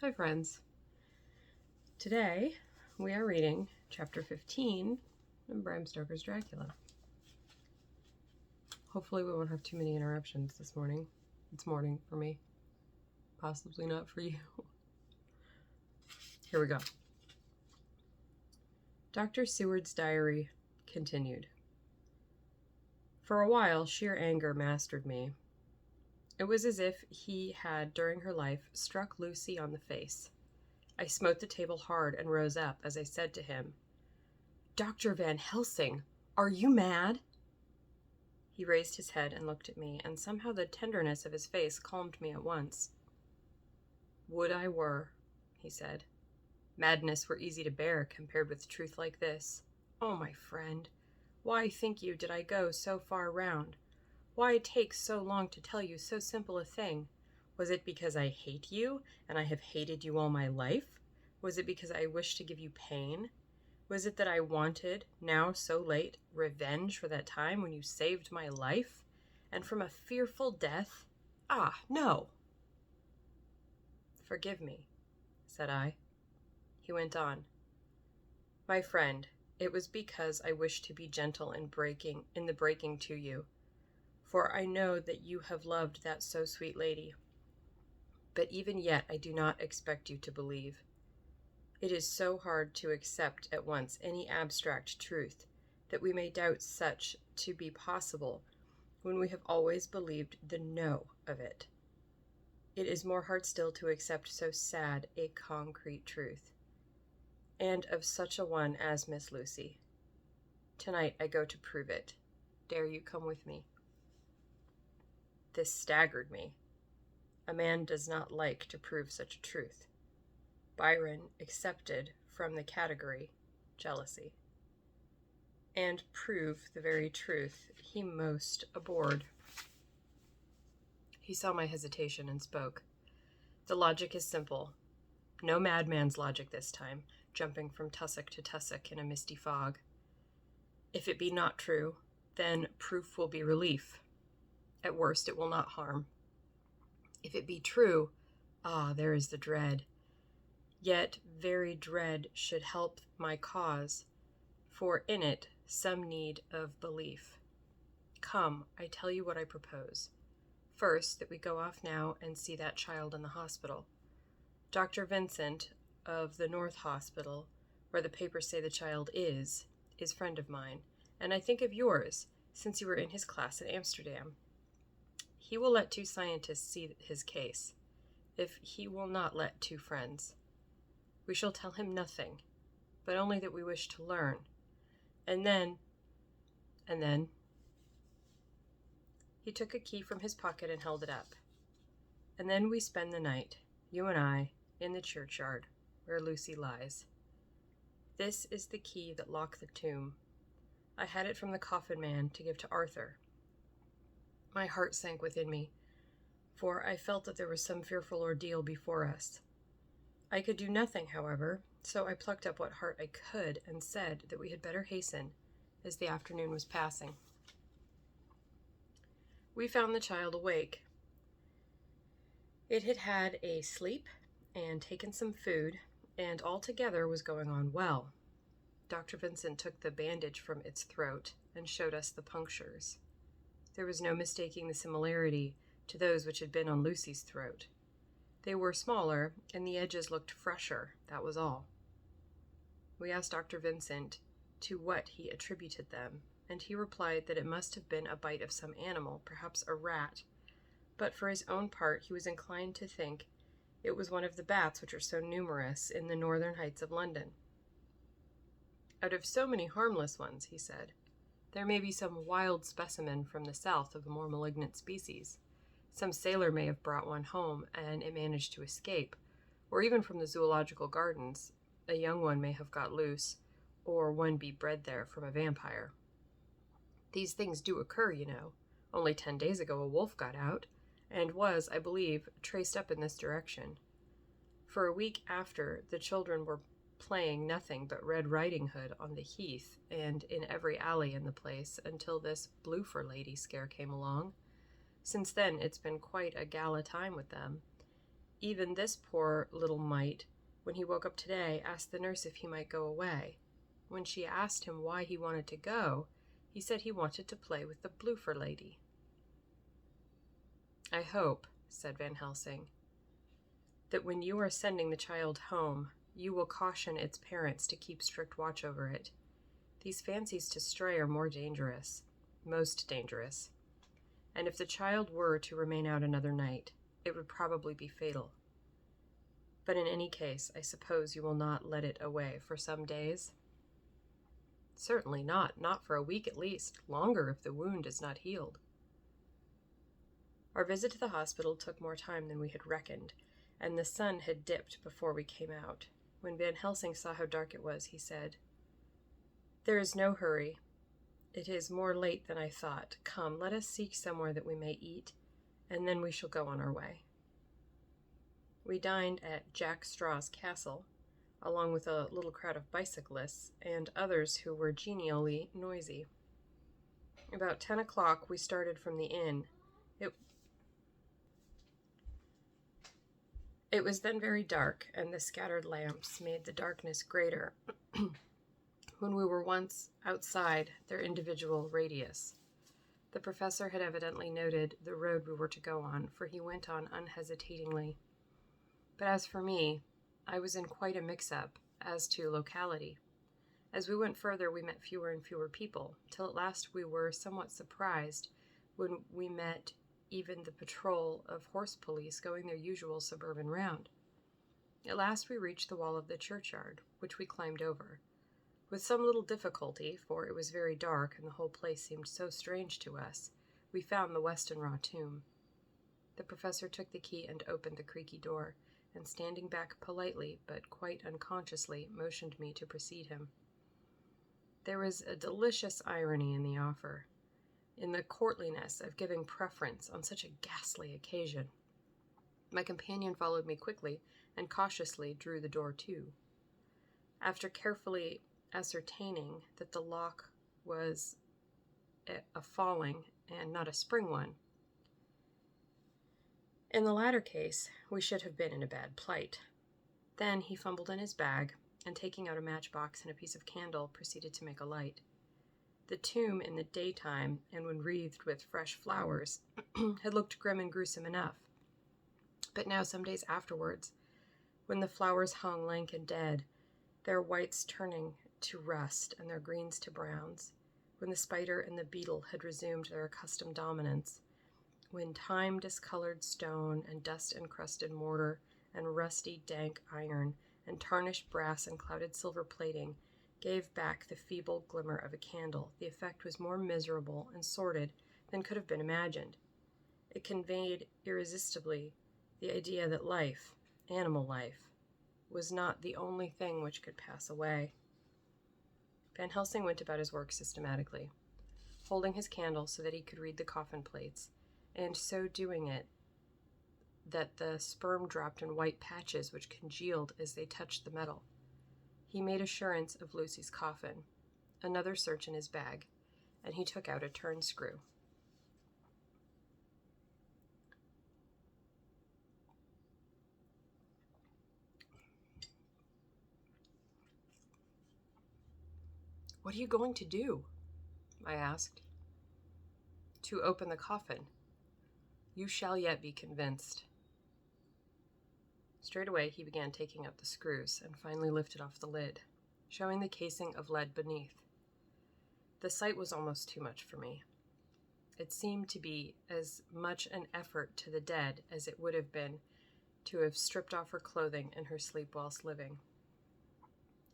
Hi friends. Today we are reading chapter 15 of Bram Stoker's Dracula. Hopefully we won't have too many interruptions this morning. It's morning for me. Possibly not for you. Here we go. Dr. Seward's diary continued. For a while, sheer anger mastered me. It was as if he had, during her life, struck Lucy on the face. I smote the table hard and rose up as I said to him, "Dr. Van Helsing, are you mad?" He raised his head and looked at me, and somehow the tenderness of his face calmed me at once. "Would I were," he said. "Madness were easy to bear compared with truth like this. Oh, my friend, why, think you, did I go so far round? Why take so long to tell you so simple a thing? Was it because I hate you, and I have hated you all my life? Was it because I wished to give you pain? Was it that I wanted, now so late, revenge for that time when you saved my life? And from a fearful death? Ah, no!" "Forgive me," said I. He went on. "My friend, it was because I wished to be gentle in the breaking to you, for I know that you have loved that so sweet lady. But even yet I do not expect you to believe. It is so hard to accept at once any abstract truth that we may doubt such to be possible when we have always believed the no of it. It is more hard still to accept so sad a concrete truth, and of such a one as Miss Lucy. Tonight I go to prove it. Dare you come with me?" This staggered me. A man does not like to prove such a truth. Byron excepted from the category jealousy, and prove the very truth he most abhorred. He saw my hesitation and spoke. "The logic is simple. No madman's logic this time, jumping from tussock to tussock in a misty fog. If it be not true, then proof will be relief. At worst, it will not harm. If it be true, there is the dread. Yet very dread should help my cause, for in it some need of belief. Come, I tell you what I propose. First, that we go off now and see that child in the hospital. Dr. Vincent, of the North Hospital, where the papers say the child is friend of mine, and I think of yours, since you were in his class at Amsterdam. He will let 2 scientists see his case, if he will not let 2 friends. We shall tell him nothing, but only that we wish to learn. And then... He took a key from his pocket and held it up. "And then we spend the night, you and I, in the churchyard, where Lucy lies. This is the key that locked the tomb. I had it from the coffin man to give to Arthur." My heart sank within me, for I felt that there was some fearful ordeal before us. I could do nothing, however, so I plucked up what heart I could and said that we had better hasten, as the afternoon was passing. We found the child awake. It had had a sleep and taken some food, and altogether was going on well. Dr. Vincent took the bandage from its throat and showed us the punctures. There was no mistaking the similarity to those which had been on Lucy's throat. They were smaller, and the edges looked fresher, that was all. We asked Dr. Vincent to what he attributed them, and he replied that it must have been a bite of some animal, perhaps a rat, but for his own part he was inclined to think it was one of the bats which are so numerous in the northern heights of London. "Out of so many harmless ones," he said, "there may be some wild specimen from the south of a more malignant species. Some sailor may have brought one home, and it managed to escape, or even from the zoological gardens, a young one may have got loose, or one be bred there from a vampire. These things do occur, you know. Only 10 days ago a wolf got out, and was, I believe, traced up in this direction. For a week after, the children were playing nothing but Red Riding Hood on the heath and in every alley in the place until this Bloofer lady scare came along. Since then it's been quite a gala time with them, Even this poor little mite, when he woke up today, asked the nurse if he might go away. When she asked him why he wanted to go, he said he wanted to play with the bloofer lady. I hope, said Van Helsing, that when you are sending the child home, you will caution its parents to keep strict watch over it. These fancies to stray are more dangerous, most dangerous, and if the child were to remain out another night, it would probably be fatal. But in any case, I suppose you will not let it away for some days? Certainly not for a week at least, longer if the wound is not healed. Our visit to the hospital took more time than we had reckoned, and the sun had dipped before we came out. When Van Helsing saw how dark it was, he said, "There is no hurry. It is more late than I thought. Come, let us seek somewhere that we may eat, and then we shall go on our way." We dined at Jack Straw's castle, along with a little crowd of bicyclists and others who were genially noisy. About 10 o'clock, we started from the inn. It was then very dark, and the scattered lamps made the darkness greater when we were once outside their individual radius. The professor had evidently noted the road we were to go on, for he went on unhesitatingly. But as for me, I was in quite a mix-up as to locality. As we went further, we met fewer and fewer people, till at last we were somewhat surprised when we met even the patrol of horse police going their usual suburban round. At last we reached the wall of the churchyard, which we climbed over. With some little difficulty, for it was very dark and the whole place seemed so strange to us, we found the Westenra tomb. The professor took the key and opened the creaky door, and standing back politely, but quite unconsciously, motioned me to precede him. There was a delicious irony in the offer, in the courtliness of giving preference on such a ghastly occasion. My companion followed me quickly and cautiously drew the door to. After carefully ascertaining that the lock was a falling and not a spring one, in the latter case, we should have been in a bad plight. Then he fumbled in his bag, and taking out a matchbox and a piece of candle, proceeded to make a light. The tomb in the daytime, and when wreathed with fresh flowers, had looked grim and gruesome enough. But now, some days afterwards, when the flowers hung lank and dead, their whites turning to rust and their greens to browns, when the spider and the beetle had resumed their accustomed dominance, when time-discolored stone and dust-encrusted mortar and rusty, dank iron and tarnished brass and clouded silver plating gave back the feeble glimmer of a candle, the effect was more miserable and sordid than could have been imagined. It conveyed irresistibly the idea that life, animal life, was not the only thing which could pass away. Van Helsing went about his work systematically, holding his candle so that he could read the coffin plates, and so doing it that the sperm dropped in white patches which congealed as they touched the metal. He made assurance of Lucy's coffin, another search in his bag, and he took out a turn screw. "What are you going to do?" I asked. "To open the coffin. You shall yet be convinced." Straight away he began taking out the screws, and finally lifted off the lid, showing the casing of lead beneath. The sight was almost too much for me. It seemed to be as much an effort to the dead as it would have been to have stripped off her clothing in her sleep whilst living.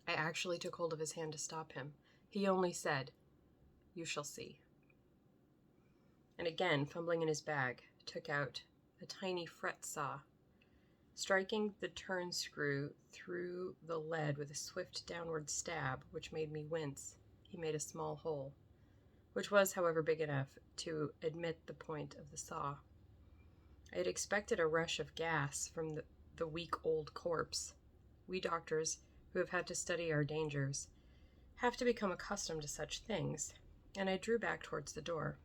I actually took hold of his hand to stop him. He only said, "You shall see." And again, fumbling in his bag, took out a tiny fret saw. Striking the turn screw through the lead with a swift downward stab, which made me wince, he made a small hole, which was, however, big enough to admit the point of the saw. I had expected a rush of gas from the weak old corpse. We doctors, who have had to study our dangers, have to become accustomed to such things, and I drew back towards the door.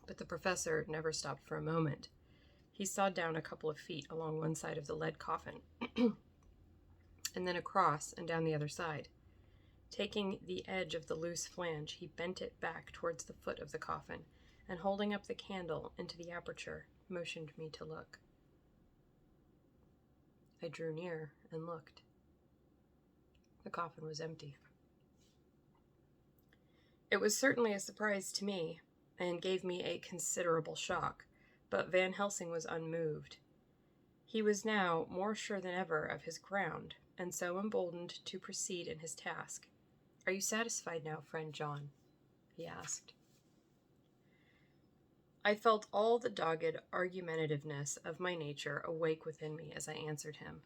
But the professor never stopped for a moment. He sawed down a couple of feet along one side of the lead coffin, and then across and down the other side. Taking the edge of the loose flange, he bent it back towards the foot of the coffin, and holding up the candle into the aperture, motioned me to look. I drew near and looked. The coffin was empty. It was certainly a surprise to me, and gave me a considerable shock, but Van Helsing was unmoved. He was now more sure than ever of his ground, and so emboldened to proceed in his task. "Are you satisfied now, friend John?" he asked. I felt all the dogged argumentativeness of my nature awake within me as I answered him.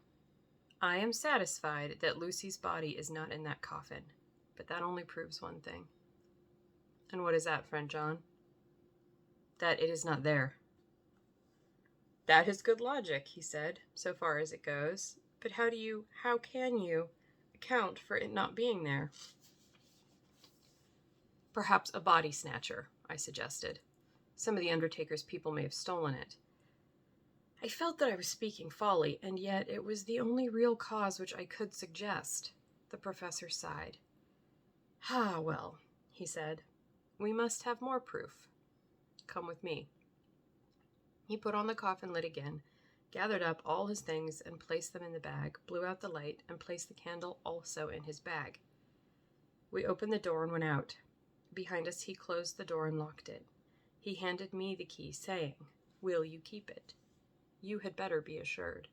"I am satisfied that Lucy's body is not in that coffin, but that only proves one thing." "And what is that, friend John?" "That it is not there." "That is good logic," he said, "so far as it goes. But how can you account for it not being there?" "Perhaps a body snatcher," I suggested. "Some of the undertaker's people may have stolen it." I felt that I was speaking folly, and yet it was the only real cause which I could suggest. The professor sighed. "Ah, well," he said, "we must have more proof. Come with me." He put on the coffin lid again, gathered up all his things and placed them in the bag, blew out the light, and placed the candle also in his bag. We opened the door and went out. Behind us he closed the door and locked it. He handed me the key, saying, "Will you keep it? You had better be assured."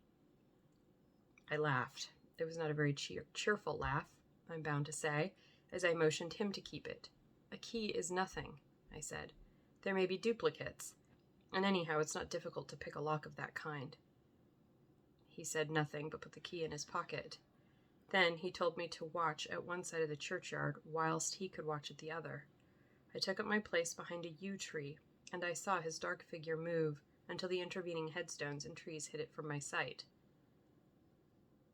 I laughed. It was not a very cheerful laugh, I'm bound to say, as I motioned him to keep it. "A key is nothing," I said. "There may be duplicates, and anyhow it's not difficult to pick a lock of that kind." He said nothing, but put the key in his pocket. Then he told me to watch at one side of the churchyard, whilst he could watch at the other. I took up my place behind a yew tree, and I saw his dark figure move until the intervening headstones and trees hid it from my sight.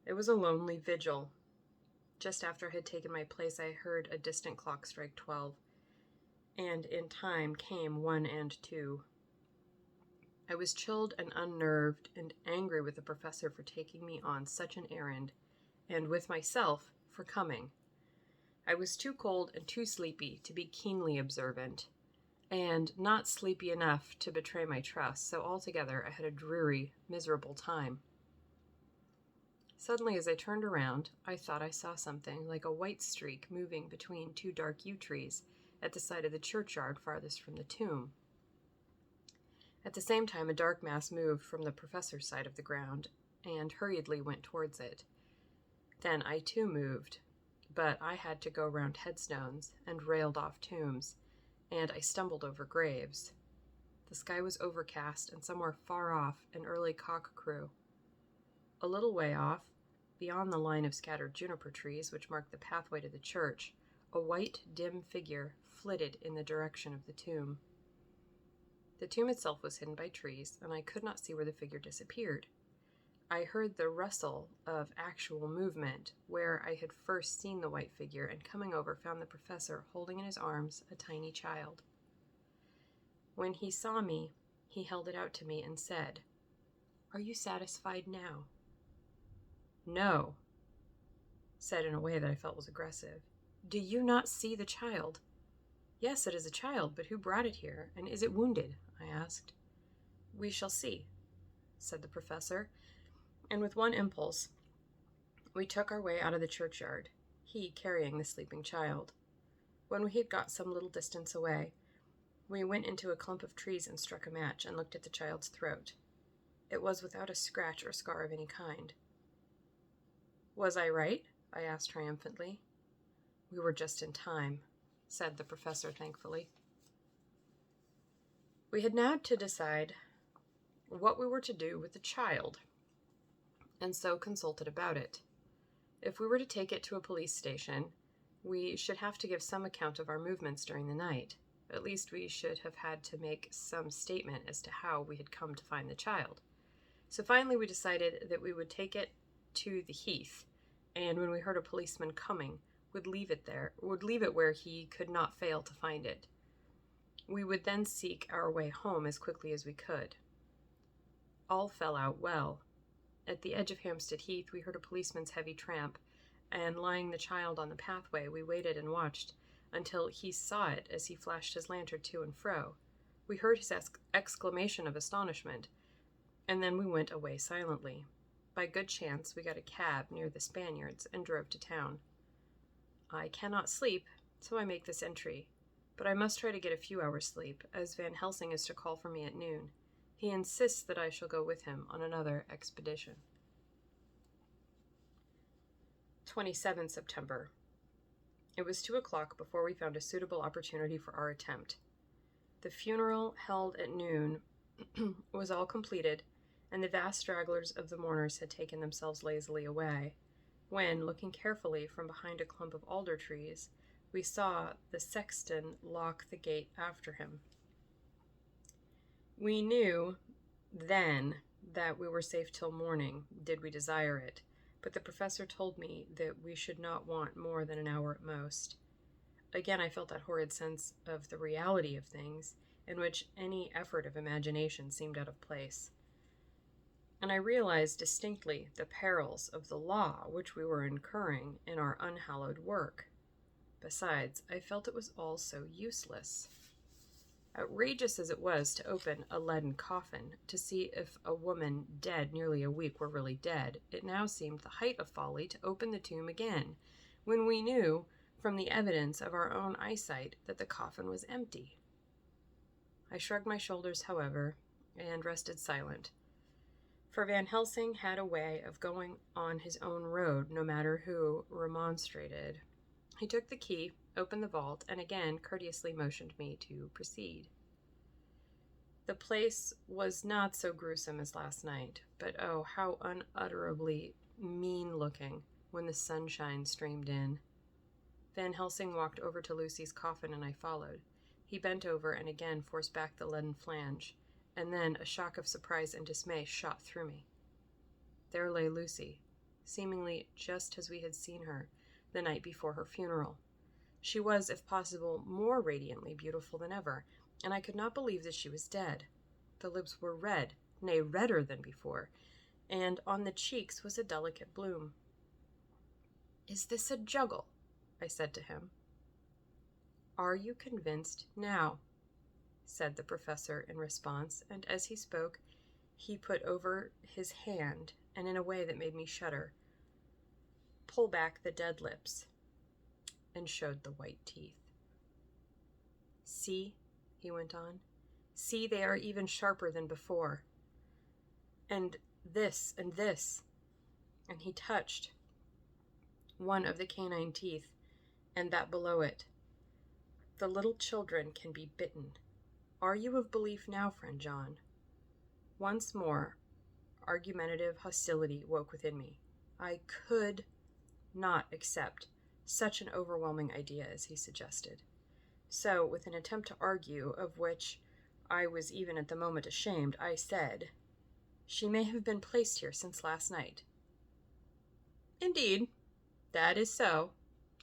It was a lonely vigil. Just after I had taken my place, I heard a distant clock strike 12, and in time came 1 and 2. I was chilled and unnerved, and angry with the professor for taking me on such an errand, and with myself for coming. I was too cold and too sleepy to be keenly observant, and not sleepy enough to betray my trust, so altogether I had a dreary, miserable time. Suddenly, as I turned around, I thought I saw something like a white streak moving between 2 dark yew trees at the side of the churchyard farthest from the tomb. At the same time, a dark mass moved from the professor's side of the ground, and hurriedly went towards it. Then I too moved, but I had to go round headstones and railed off tombs, and I stumbled over graves. The sky was overcast, and somewhere far off an early cock crew. A little way off, beyond the line of scattered juniper trees which marked the pathway to the church, a white, dim figure flitted in the direction of the tomb. The tomb itself was hidden by trees, and I could not see where the figure disappeared. I heard the rustle of actual movement where I had first seen the white figure, and coming over found the professor holding in his arms a tiny child. When he saw me, he held it out to me and said, "Are you satisfied now?" "No," said in a way that I felt was aggressive. "Do you not see the child?" "Yes, it is a child, but who brought it here, and is it wounded?" I asked. "We shall see," said the professor, and with one impulse, we took our way out of the churchyard, he carrying the sleeping child. When we had got some little distance away, we went into a clump of trees and struck a match and looked at the child's throat. It was without a scratch or scar of any kind. "Was I right?" I asked triumphantly. "We were just in time," said the professor thankfully. We had now to decide what we were to do with the child, and so consulted about it. If we were to take it to a police station, we should have to give some account of our movements during the night. At least we should have had to make some statement as to how we had come to find the child. So finally we decided that we would take it to the heath, and when we heard a policeman coming, would leave it where he could not fail to find it. We would then seek our way home as quickly as we could. all fell out well. At the edge of Hampstead Heath, we heard a policeman's heavy tramp, and lying the child on the pathway, we waited and watched until he saw it as he flashed his lantern to and fro. We heard his exclamation of astonishment, and then we went away silently. By good chance, we got a cab near the Spaniards and drove to town. I cannot sleep, so I make this entry, but I must try to get a few hours' sleep, as Van Helsing is to call for me at noon. He insists that I shall go with him on another expedition. 27 September. It was 2 o'clock before we found a suitable opportunity for our attempt. The funeral, held at noon, was all completed, and the vast stragglers of the mourners had taken themselves lazily away, when, looking carefully from behind a clump of alder trees, we saw the sexton lock the gate after him. We knew then that we were safe till morning, did we desire it, but the professor told me that we should not want more than an hour at most. Again I felt that horrid sense of the reality of things, in which any effort of imagination seemed out of place. And I realized distinctly the perils of the law which we were incurring in our unhallowed work. Besides, I felt it was all so useless. Outrageous as it was to open a leaden coffin to see if a woman dead nearly a week were really dead, it now seemed the height of folly to open the tomb again, when we knew from the evidence of our own eyesight that the coffin was empty. I shrugged my shoulders, however, and rested silent, for Van Helsing had a way of going on his own road no matter who remonstrated. He took the key, opened the vault, and again courteously motioned me to proceed. The place was not so gruesome as last night, but oh, how unutterably mean-looking when the sunshine streamed in. Van Helsing walked over to Lucy's coffin, and I followed. He bent over and again forced back the leaden flange, and then a shock of surprise and dismay shot through me. There lay Lucy, seemingly just as we had seen her the night before her funeral. She was, if possible, more radiantly beautiful than ever, and I could not believe that she was dead. The lips were red, nay, redder than before, and on the cheeks was a delicate bloom. "Is this a juggle?" I said to him. "Are you convinced now?" said the professor in response, and as he spoke, he put over his hand, and in a way that made me shudder, pull back the dead lips, and showed the white teeth. "See," he went on, "see, they are even sharper than before. And this, and this," and he touched one of the canine teeth, and that below it. "The little children can be bitten. Are you of belief now, friend John?" Once more, argumentative hostility woke within me. I could not accept such an overwhelming idea as he suggested. So, with an attempt to argue, of which I was even at the moment ashamed, I said, "She may have been placed here since last night." "Indeed, that is so.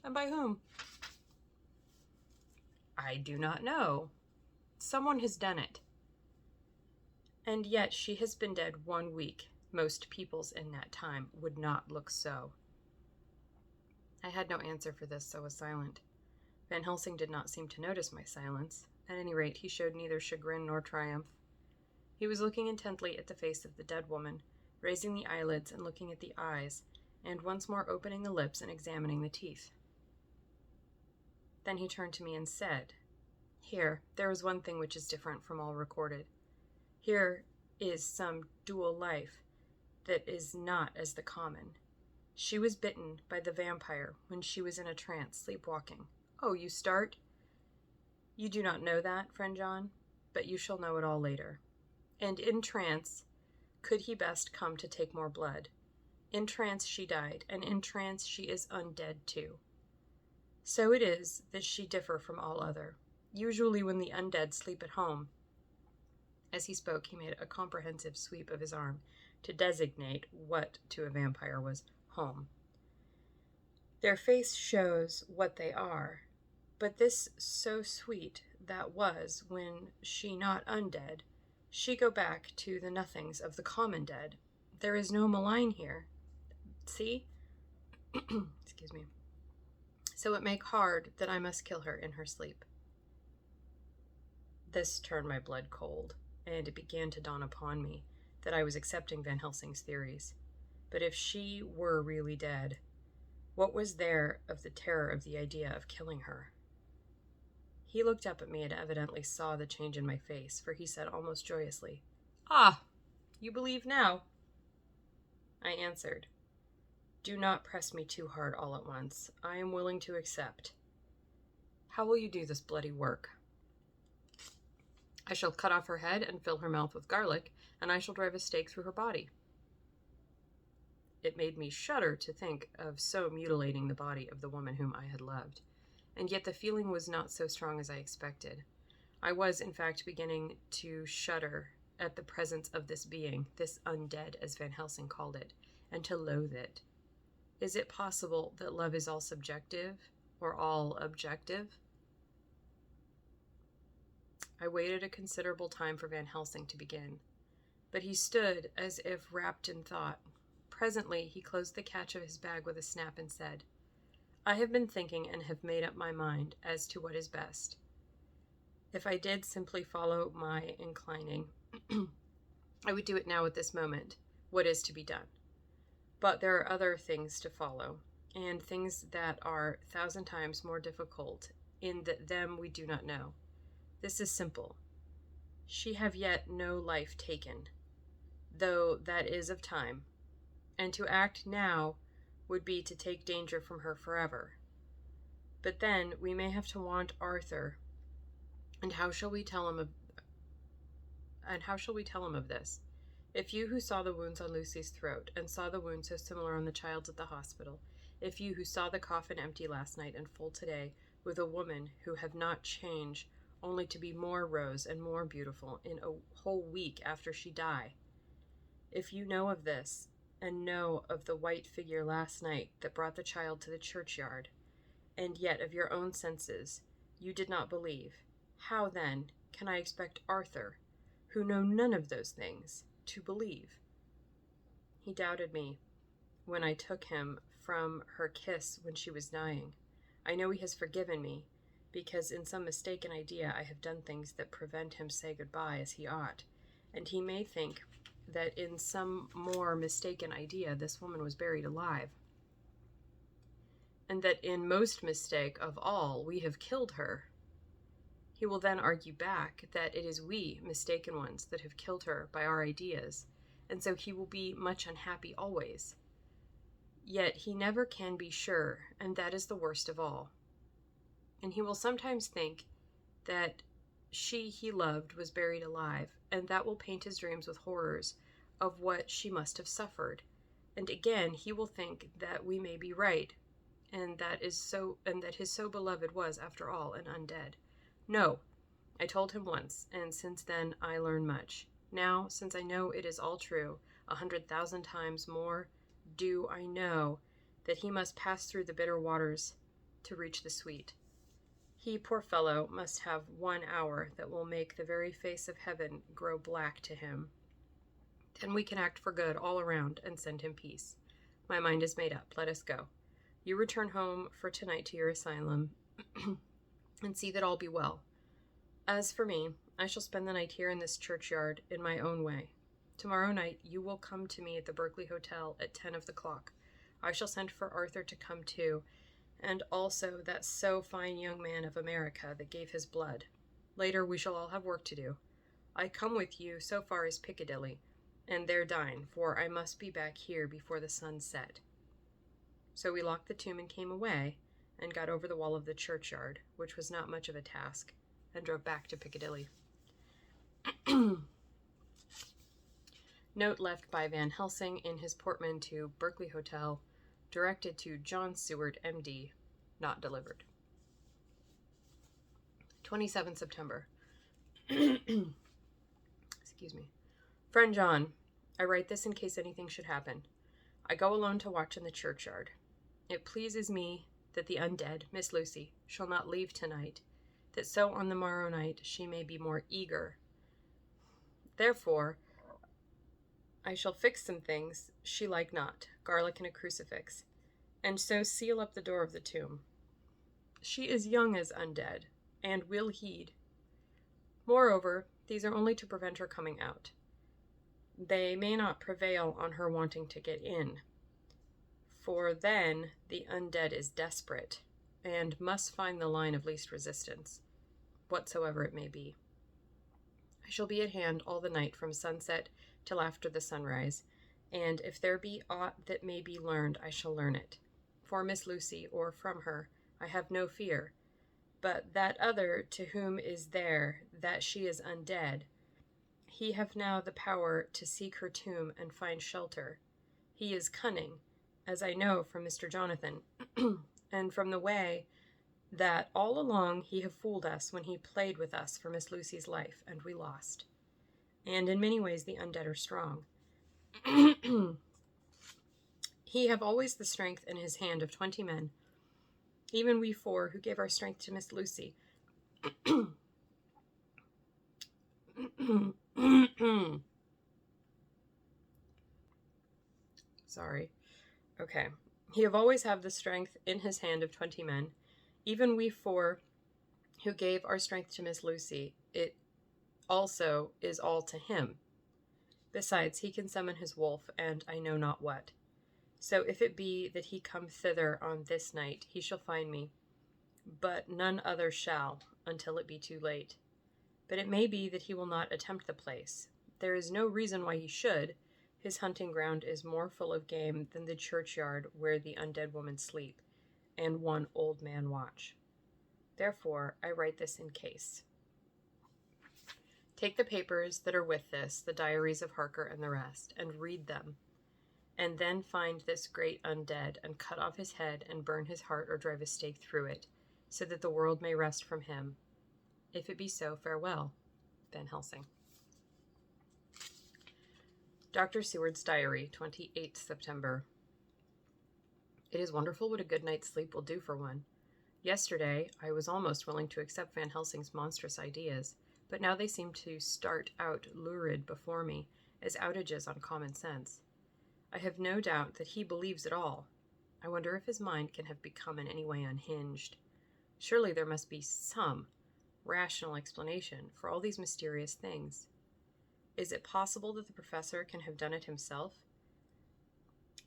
And by whom?" "I do not know. Someone has done it. And yet she has been dead 1 week. Most peoples in that time would not look so." I had no answer for this, so was silent. Van Helsing did not seem to notice my silence. At any rate, he showed neither chagrin nor triumph. He was looking intently at the face of the dead woman, raising the eyelids and looking at the eyes, and once more opening the lips and examining the teeth. Then he turned to me and said, "Here, there is one thing which is different from all recorded. Here is some dual life that is not as the common. She was bitten by the vampire when she was in a trance, sleepwalking. Oh, you start? You do not know that, friend John, but you shall know it all later. And in trance could he best come to take more blood. In trance she died, and in trance she is undead too. So it is that she differ from all other. Usually when the undead sleep at home." As he spoke, he made a comprehensive sweep of his arm to designate what to a vampire was home. "Their face shows what they are, but this so sweet that was, when she not undead, She go back to the nothings of the common dead. There is no malign here. See? Excuse me. So it make hard that I must kill her in her sleep. This turned my blood cold, and it began to dawn upon me that I was accepting Van Helsing's theories. But if she were really dead, what was there of the terror of the idea of killing her? He looked up at me and evidently saw the change in my face, for he said almost joyously, "Ah, you believe now?" I answered, "Do not press me too hard all at once. I am willing to accept. How will you do this bloody work?" "I shall cut off her head and fill her mouth with garlic, and I shall drive a stake through her body." It made me shudder to think of so mutilating the body of the woman whom I had loved, and yet the feeling was not so strong as I expected. I was, in fact, beginning to shudder at the presence of this being, this undead, as Van Helsing called it, and to loathe it. Is it possible that love is all subjective, or all objective? I waited a considerable time for Van Helsing to begin, but he stood as if wrapped in thought. Presently he closed the catch of his bag with a snap and said, "I have been thinking and have made up my mind as to what is best. If I did simply follow my inclining, I would do it now at this moment, what is to be done. But there are other things to follow, and things that are 1,000 times more difficult, in that them we do not know. This is simple. She have yet no life taken, though that is of time, and to act now would be to take danger from her forever. But then we may have to want Arthur, and how shall we tell him of this? If you who saw the wounds on Lucy's throat, and saw the wound so similar on the child's at the hospital, if you who saw the coffin empty last night and full today, with a woman who have not changed only to be more rose and more beautiful in a whole week after she die, if you know of this, and know of the white figure last night that brought the child to the churchyard, and yet of your own senses you did not believe, how then can I expect Arthur, who know none of those things, to believe?" He doubted me when I took him from her kiss when she was dying. I know he has forgiven me, because in some mistaken idea I have done things that prevent him say goodbye as he ought, and he may think that in some more mistaken idea this woman was buried alive, and that in most mistake of all we have killed her. He will then argue back that it is we, mistaken ones, that have killed her by our ideas, and so he will be much unhappy always. Yet he never can be sure, and that is the worst of all. And he will sometimes think that she he loved was buried alive, and that will paint his dreams with horrors of what she must have suffered. And again he will think that we may be right, and that his so beloved was, after all, an undead. No, I told him once, and since then I learn much. Now, since I know it is all true, 100,000 times more do I know that he must pass through the bitter waters to reach the sweet. He, poor fellow, must have 1 hour that will make the very face of heaven grow black to him. Then we can act for good all around and send him peace. My mind is made up. Let us go. You return home for tonight to your asylum and see that all be well. As for me, I shall spend the night here in this churchyard in my own way. Tomorrow night you will come to me at the Berkeley Hotel at 10 of the clock. I shall send for Arthur to come too, and also that so fine young man of America that gave his blood. Later we shall all have work to do. I come with you so far as Piccadilly, and there dine, for I must be back here before the sun set." So we locked the tomb and came away, and got over the wall of the churchyard, which was not much of a task, and drove back to Piccadilly. Note left by Van Helsing in his portman to Berkeley Hotel, directed to John Seward, M.D., not delivered. 27 September. Excuse me. Friend John, I write this in case anything should happen. I go alone to watch in the churchyard. It pleases me that the undead, Miss Lucy, shall not leave tonight, that so on the morrow night she may be more eager Therefore, I shall fix some things she like not, garlic and a crucifix, and so seal up the door of the tomb. She is young as undead, and will heed. Moreover, these are only to prevent her coming out. They may not prevail on her wanting to get in, for then the undead is desperate, and must find the line of least resistance, whatsoever it may be. I shall be at hand all the night from sunset till after the sunrise, and if there be aught that may be learned, I shall learn it. For Miss Lucy, or from her, I have no fear, but that other to whom is there that she is undead, he have now the power to seek her tomb and find shelter. He is cunning, as I know from Mr. Jonathan, and from the way that all along he have fooled us when he played with us for Miss Lucy's life, and we lost. And in many ways the undead are strong. He have always the strength in his hand of 20 men, even we 4 who gave our strength to Miss Lucy. Sorry. Okay. He have always have the strength in his hand of 20 men, even we 4 who gave our strength to Miss Lucy. It also is all to him. Besides, he can summon his wolf, and I know not what. So if it be that he come thither on this night, he shall find me, but none other shall, until it be too late. But it may be that he will not attempt the place. There is no reason why he should. His hunting ground is more full of game than the churchyard where the undead women sleep, and one old man watch. Therefore, I write this in case. Take the papers that are with this, the diaries of Harker and the rest, and read them, and then find this great undead, and cut off his head, and burn his heart, or drive a stake through it, so that the world may rest from him. If it be so, farewell. Van Helsing. Dr. Seward's Diary, 28th September. It is wonderful what a good night's sleep will do for one. Yesterday, I was almost willing to accept Van Helsing's monstrous ideas, but now they seem to start out lurid before me, as outages on common sense. I have no doubt that he believes it all. I wonder if his mind can have become in any way unhinged. Surely there must be some rational explanation for all these mysterious things. Is it possible that the professor can have done it himself?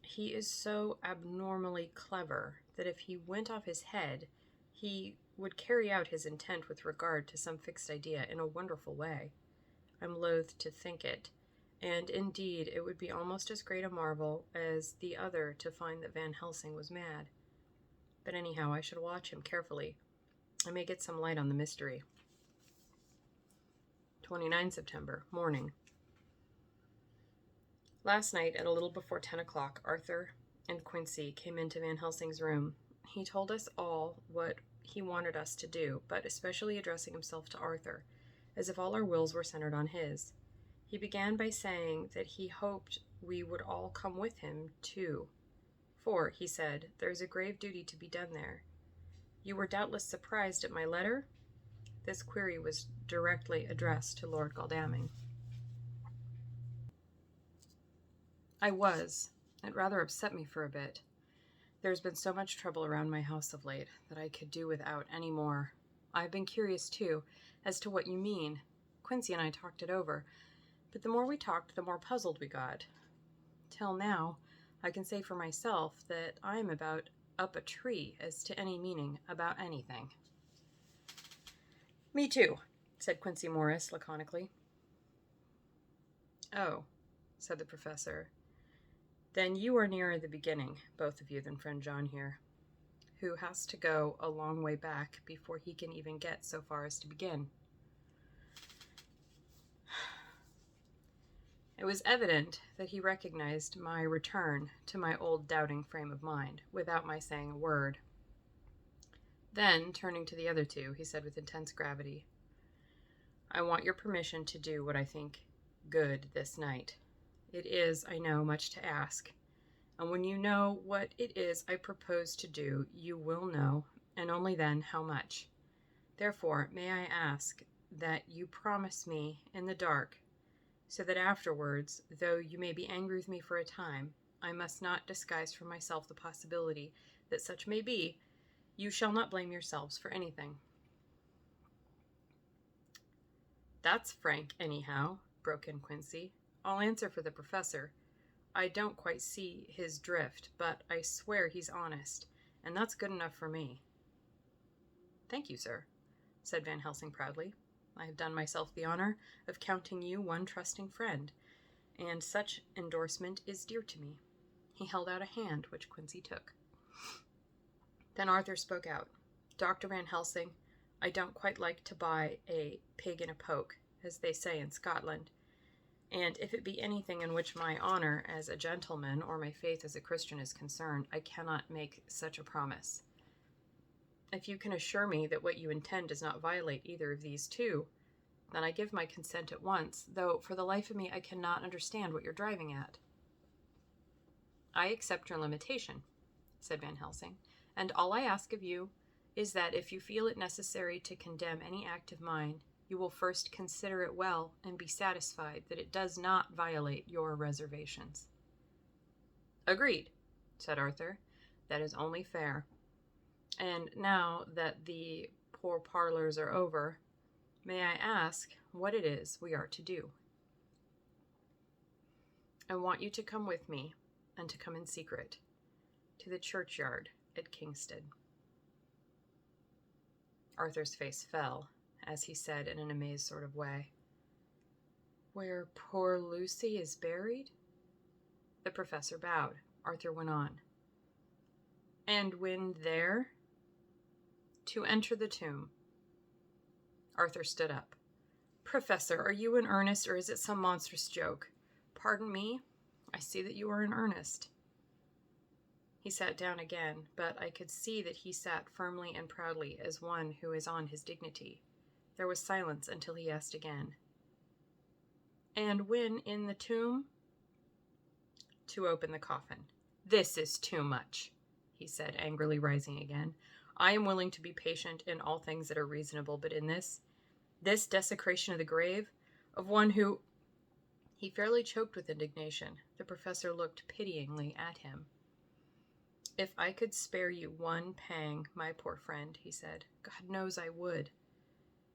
He is so abnormally clever that if he went off his head, he would carry out his intent with regard to some fixed idea in a wonderful way. I'm loath to think it, and indeed it would be almost as great a marvel as the other to find that Van Helsing was mad. But anyhow, I should watch him carefully. I may get some light on the mystery. 29 September, morning. Last night, at a little before 10 o'clock, Arthur and Quincy came into Van Helsing's room. He told us all what he wanted us to do, but especially addressing himself to Arthur, as if all our wills were centered on his. He began by saying that he hoped we would all come with him, too. For, he said, there is a grave duty to be done there. You were doubtless surprised at my letter? This query was directly addressed to Lord Godalming. I was. It rather upset me for a bit. There's been so much trouble around my house of late that I could do without any more. I've been curious, too, as to what you mean. Quincy and I talked it over, but the more we talked, the more puzzled we got. Till now, I can say for myself that I'm about up a tree as to any meaning about anything. Me too, said Quincy Morris laconically. Oh, said the professor. Then you are nearer the beginning, both of you, than friend John here, who has to go a long way back before he can even get so far as to begin. It was evident that he recognized my return to my old doubting frame of mind, without my saying a word. Then, turning to the other two, he said with intense gravity, I want your permission to do what I think good this night. It is, I know, much to ask, and when you know what it is I propose to do, you will know, and only then, how much. Therefore, may I ask that you promise me in the dark so that afterwards, though you may be angry with me for a time, I must not disguise from myself the possibility that such may be. You shall not blame yourselves for anything." "That's frank, anyhow," broke in Quincy. "I'll answer for the professor. I don't quite see his drift, but I swear he's honest, and that's good enough for me." "Thank you, sir," said Van Helsing proudly. "I have done myself the honor of counting you one trusting friend, and such endorsement is dear to me." He held out a hand, which Quincy took. Then Arthur spoke out. "Dr. Van Helsing, I don't quite like to buy a pig in a poke, as they say in Scotland, and if it be anything in which my honor as a gentleman or my faith as a Christian is concerned, I cannot make such a promise. If you can assure me that what you intend does not violate either of these two, then I give my consent at once, though for the life of me I cannot understand what you're driving at." "I accept your limitation," said Van Helsing, "and all I ask of you is that if you feel it necessary to condemn any act of mine, you will first consider it well and be satisfied that it does not violate your reservations." "Agreed," said Arthur. "That is only fair. And now that the pourparlers are over, may I ask what it is we are to do?" "I want you to come with me, and to come in secret, to the churchyard at Kingston." Arthur's face fell, as he said in an amazed sort of way, "Where poor Lucy is buried?" The professor bowed. Arthur went on. "And when there?" "To enter the tomb." Arthur stood up. "Professor, are you in earnest, or is it some monstrous joke?" "Pardon me, I see that you are in earnest." He sat down again, but I could see that he sat firmly and proudly as one who is on his dignity. There was silence until he asked again, "And when in the tomb?" "To open the coffin." "This is too much," he said, angrily rising again. "I am willing to be patient in all things that are reasonable, but in this desecration of the grave of one who—" He fairly choked with indignation. The professor looked pityingly at him. "If I could spare you one pang, my poor friend," he said, "God knows I would.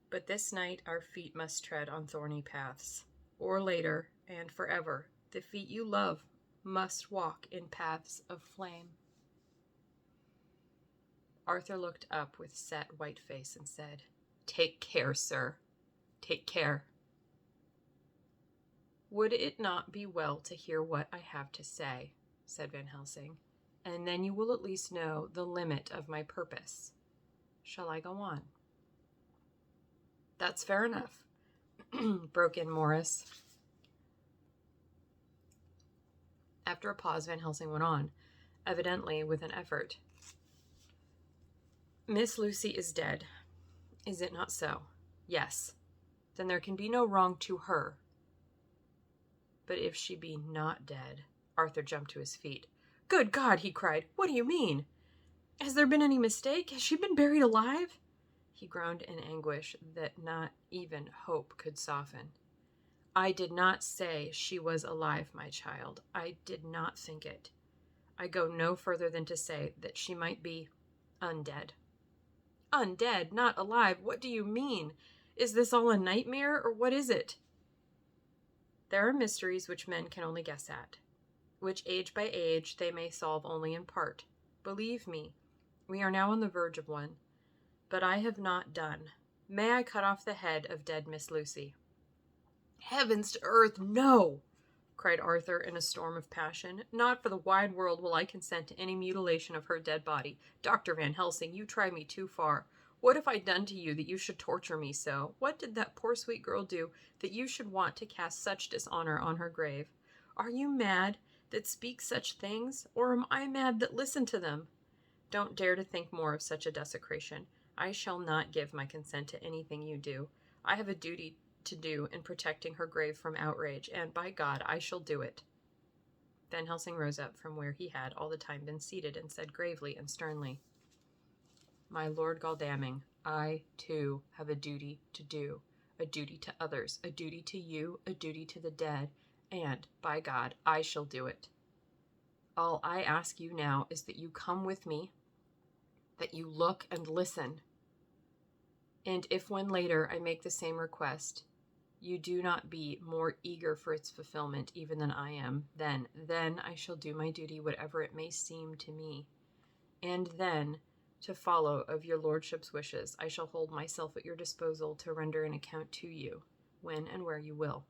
But this night our feet must tread on thorny paths, or later, and forever, the feet you love must walk in paths of flame." Arthur looked up with set white face and said, "Take care, sir. Take care." "Would it not be well to hear what I have to say?" said Van Helsing, "and then you will at least know the limit of my purpose. Shall I go on?" "That's fair enough," broke in Morris. After a pause, Van Helsing went on, evidently with an effort. "Miss Lucy is dead. Is it not so?" "Yes." "Then there can be no wrong to her." "But if she be not dead—" Arthur jumped to his feet. "Good God!" he cried. "What do you mean? Has there been any mistake? Has she been buried alive?" He groaned in anguish that not even hope could soften. "I did not say she was alive, my child. I did not think it. I go no further than to say that she might be undead." "Undead? Not alive? What do you mean? Is this all a nightmare, or what is it?" "There are mysteries which men can only guess at, which age by age they may solve only in part. Believe me, we are now on the verge of one. But I have not done. May I cut off the head of dead Miss Lucy?" "Heavens to earth, no!" cried Arthur in a storm of passion. "Not for the wide world will I consent to any mutilation of her dead body. Dr. Van Helsing, you try me too far. What have I done to you that you should torture me so? What did that poor sweet girl do that you should want to cast such dishonor on her grave? Are you mad that speak such things, or am I mad that listen to them? Don't dare to think more of such a desecration. I shall not give my consent to anything you do. I have a duty to do in protecting her grave from outrage, and by God, I shall do it." Van Helsing rose up from where he had all the time been seated and said gravely and sternly, "My Lord Godalming, I, too, have a duty to do. a duty to others, a duty to you, a duty to the dead, and, by God, I shall do it. All I ask you now is that you come with me, that you look and listen. And if when later I make the same request, you do not be more eager for its fulfillment even than I am, then I shall do my duty, whatever it may seem to me. And then, to follow of your lordship's wishes, I shall hold myself at your disposal to render an account to you, when and where you will.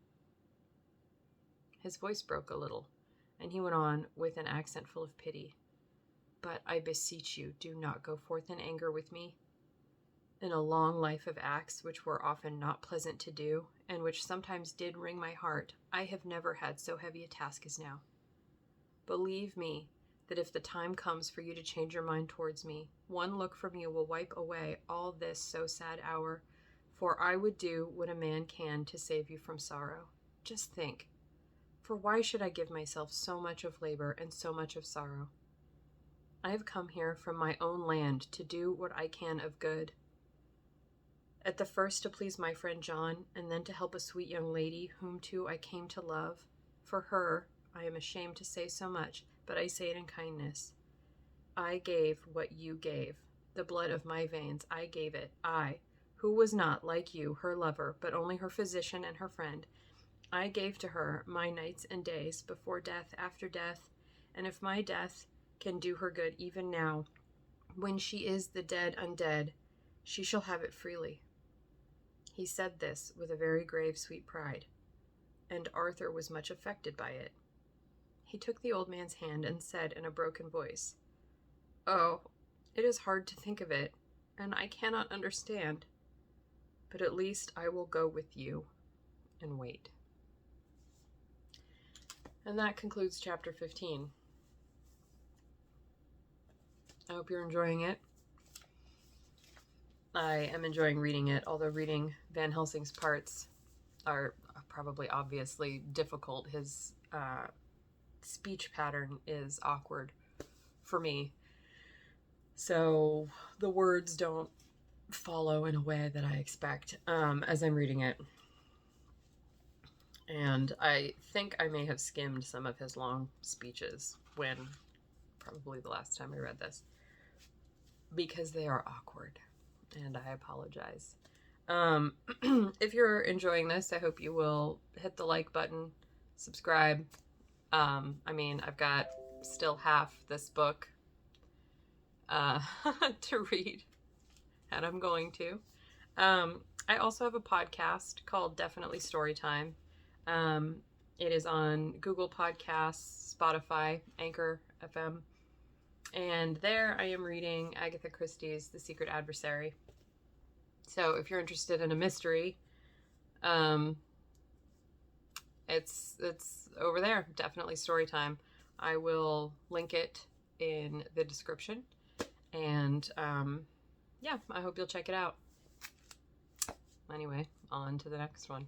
His voice broke a little, and he went on with an accent full of pity. But I beseech you, do not go forth in anger with me. In a long life of acts which were often not pleasant to do, and which sometimes did wring my heart, I have never had so heavy a task as now. Believe me, that if the time comes for you to change your mind towards me, one look from you will wipe away all this so sad hour, for I would do what a man can to save you from sorrow. Just think, for why should I give myself so much of labor and so much of sorrow? I have come here from my own land to do what I can of good. At the first to please my friend John, and then to help a sweet young lady whom too I came to love. For her, I am ashamed to say so much, but I say it in kindness. I gave what you gave. The blood of my veins, I gave it. I, who was not, like you, her lover, but only her physician and her friend. I gave to her my nights and days, before death, after death, and if my death can do her good even now, when she is the dead undead, she shall have it freely. He said this with a very grave, sweet pride, and Arthur was much affected by it. He took the old man's hand and said in a broken voice, "Oh, it is hard to think of it, and I cannot understand, but at least I will go with you and wait." And that concludes chapter 15. I hope you're enjoying it. I am enjoying reading it, although reading Van Helsing's parts are probably obviously difficult. His speech pattern is awkward for me, so the words don't follow in a way that I expect as I'm reading it. And I think I may have skimmed some of his long speeches when, probably the last time I read this, because they are awkward. And I apologize. If you're enjoying this, I hope you will hit the like button, subscribe. I've got still half this book to read, and I'm going to. I also have a podcast called Definitely Storytime. It is on Google Podcasts, Spotify, Anchor FM. And there I am reading Agatha Christie's The Secret Adversary. So if you're interested in a mystery, it's over there. Definitely Storytime. I will link it in the description. And I hope you'll check it out. Anyway, on to the next one.